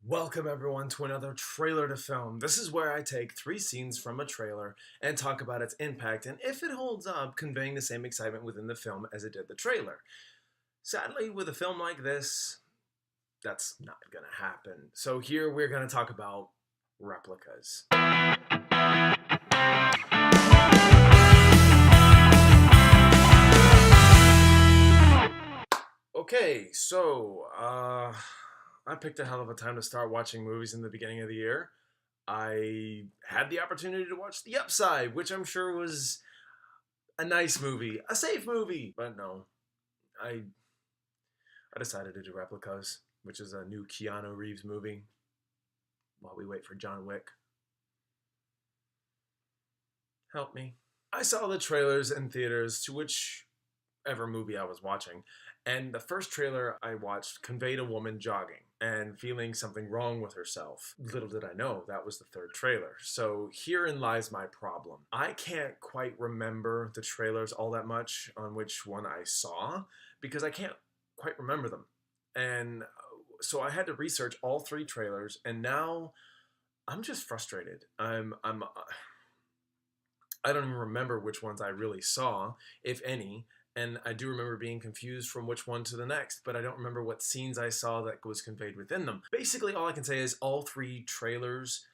Welcome everyone to another trailer to film. This is where I take 3 scenes from a trailer and talk about its impact and if it holds up, conveying the same excitement within the film as it did the trailer. Sadly, with a film like this, that's not gonna happen. So here we're gonna talk about Replicas. Okay, so I picked a hell of a time to start watching movies in the beginning of the year. I had the opportunity to watch The Upside, which I'm sure was a nice movie, a safe movie, but no, I I decided to do Replicas, which is a new Keanu Reeves movie. While we wait for John Wick, help me. I saw the trailers in theaters to whichever movie I was watching, and the first trailer I watched conveyed a woman jogging and feeling something wrong with herself. Little did I know that was the third trailer. So herein lies my problem. I can't quite remember the trailers all that much on which one I saw because I can't quite remember them. And so I had to research all 3 trailers, and now I'm just frustrated. I don't even remember which ones I really saw, if any, and I do remember being confused from which one to the next, but I don't remember what scenes I saw that was conveyed within them. Basically, all I can say is all 3 trailers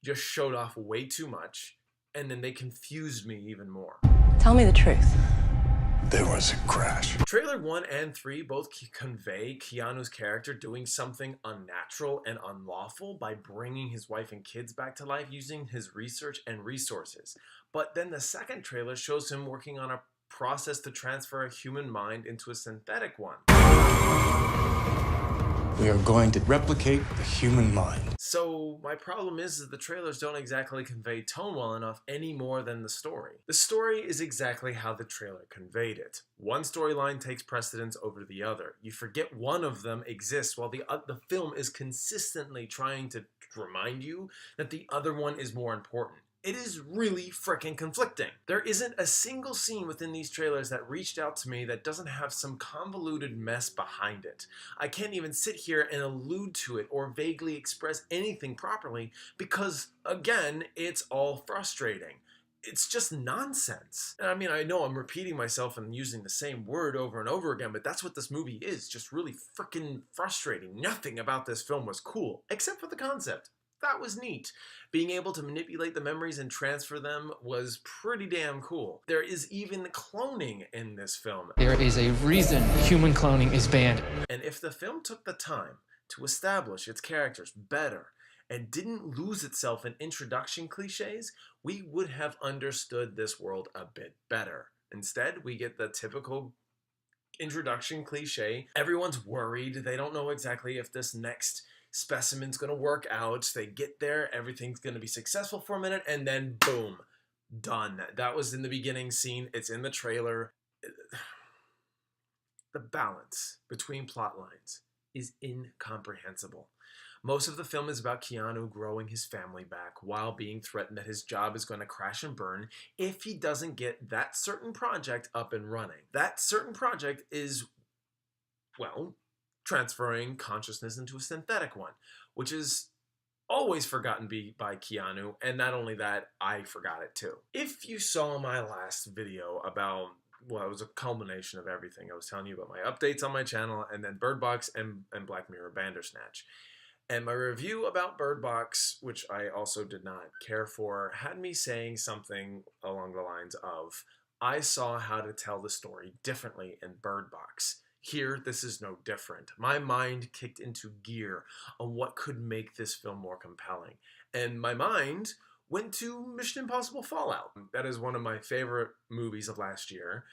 just showed off way too much, and then they confused me even more. Tell me the truth. There was a crash. Trailer 1 and 3 both convey Keanu's character doing something unnatural and unlawful by bringing his wife and kids back to life using his research and resources. But then the second trailer shows him working on a process to transfer a human mind into a synthetic one. We are going to replicate the human mind. So my problem is that the trailers don't exactly convey tone well enough any more than the story. The story is exactly how the trailer conveyed it. One storyline takes precedence over the other. You forget one of them exists while the film is consistently trying to remind you that the other one is more important. It is really freaking conflicting. There isn't a single scene within these trailers that reached out to me that doesn't have some convoluted mess behind it. I can't even sit here and allude to it or vaguely express anything properly because, again, it's all frustrating. It's just nonsense. And I mean, I know I'm repeating myself and using the same word over and over again, but that's what this movie is, just really freaking frustrating. Nothing about this film was cool, except for the concept. That was neat. Being able to manipulate the memories and transfer them was pretty damn cool. There is even cloning in this film. There is a reason human cloning is banned. And if the film took the time to establish its characters better and didn't lose itself in introduction cliches, we would have understood this world a bit better. Instead, we get the typical introduction cliche. Everyone's worried. They don't know exactly if this next specimen's gonna work out. They get there, everything's gonna be successful for a minute, and then boom, done. That was in the beginning scene. It's in the trailer. The balance between plot lines is incomprehensible. Most of the film is about Keanu growing his family back while being threatened that his job is going to crash and burn if he doesn't get that certain project up and running. That certain project is, well, transferring consciousness into a synthetic one, which is always forgotten by Keanu, and not only that, I forgot it too. If you saw my last video about, well, it was a culmination of everything. I was telling you about my updates on my channel, and then Bird Box and Black Mirror Bandersnatch. And my review about Bird Box, which I also did not care for, had me saying something along the lines of, I saw how to tell the story differently in Bird Box. Here, this is no different. My mind kicked into gear on what could make this film more compelling. And my mind went to Mission Impossible Fallout. That is one of my favorite movies of last year.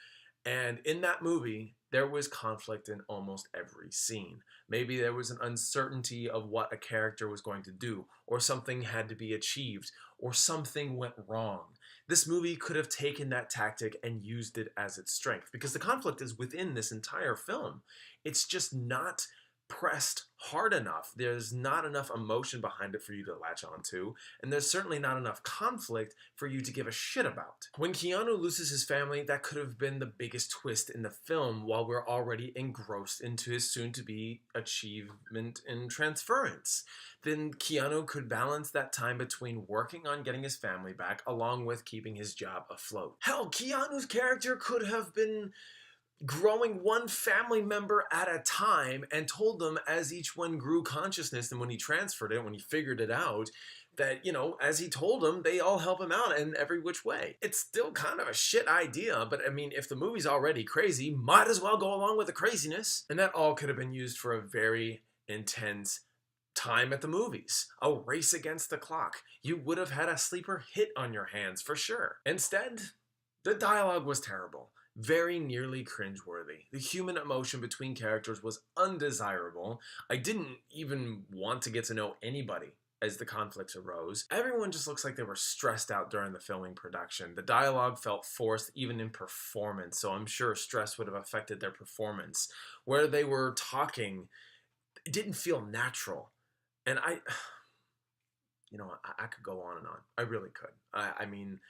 And in that movie, there was conflict in almost every scene. Maybe there was an uncertainty of what a character was going to do, or something had to be achieved, or something went wrong. This movie could have taken that tactic and used it as its strength, because the conflict is within this entire film. It's just not pressed hard enough. There's not enough emotion behind it for you to latch onto, and there's certainly not enough conflict for you to give a shit about. When Keanu loses his family, that could have been the biggest twist in the film, while we're already engrossed into his soon-to-be achievement in transference. Then Keanu could balance that time between working on getting his family back along with keeping his job afloat. Hell, Keanu's character could have been growing one family member at a time and told them as each one grew consciousness, and when he transferred it, when he figured it out, that, you know, as he told them, they all help him out in every which way. It's still kind of a shit idea, but I mean, if the movie's already crazy, might as well go along with the craziness. And that all could have been used for a very intense time at the movies. A race against the clock. You would have had a sleeper hit on your hands for sure. Instead, the dialogue was terrible. Very nearly cringeworthy. The human emotion between characters was undesirable. I didn't even want to get to know anybody as the conflicts arose. Everyone just looks like they were stressed out during the filming production. The dialogue felt forced even in performance, so I'm sure stress would have affected their performance. Where they were talking, it didn't feel natural. And you know, I could go on and on. I really could. I mean,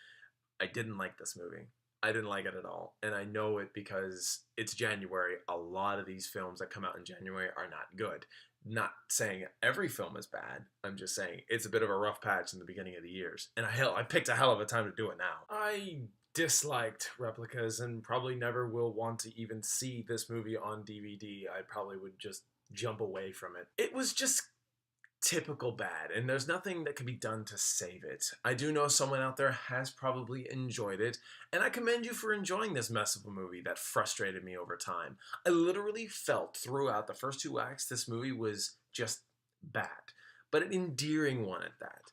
I didn't like this movie. I didn't like it at all. And I know it because it's January. A lot of these films that come out in January are not good. Not saying every film is bad. I'm just saying it's a bit of a rough patch in the beginning of the years. And I picked a hell of a time to do it now. I disliked Replicas and probably never will want to even see this movie on DVD. I probably would just jump away from it. It was just typical bad, and there's nothing that can be done to save it. I do know someone out there has probably enjoyed it, and I commend you for enjoying this mess of a movie that frustrated me over time. I literally felt throughout the first 2 acts this movie was just bad, but an endearing one at that.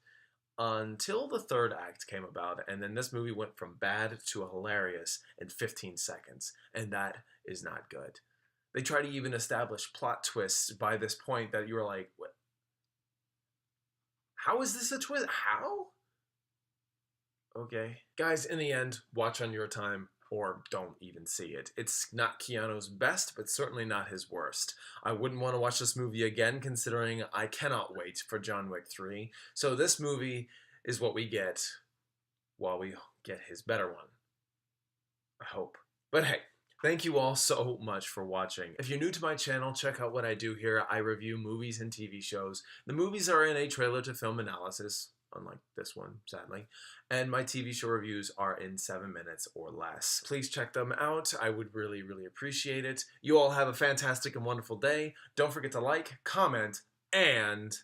Until the 3rd act came about, and then this movie went from bad to hilarious in 15 seconds, and that is not good. They try to even establish plot twists by this point that you were like, what? How is this a twist? How? Okay. Guys, in the end, watch on your time or don't even see it. It's not Keanu's best, but certainly not his worst. I wouldn't want to watch this movie again, considering I cannot wait for John Wick 3. So this movie is what we get while we get his better one. I hope. But hey, thank you all so much for watching. If you're new to my channel, check out what I do here. I review movies and TV shows. The movies are in a trailer to film analysis, unlike this one, sadly. And my TV show reviews are in 7 minutes or less. Please check them out. I would really, really appreciate it. You all have a fantastic and wonderful day. Don't forget to like, comment, and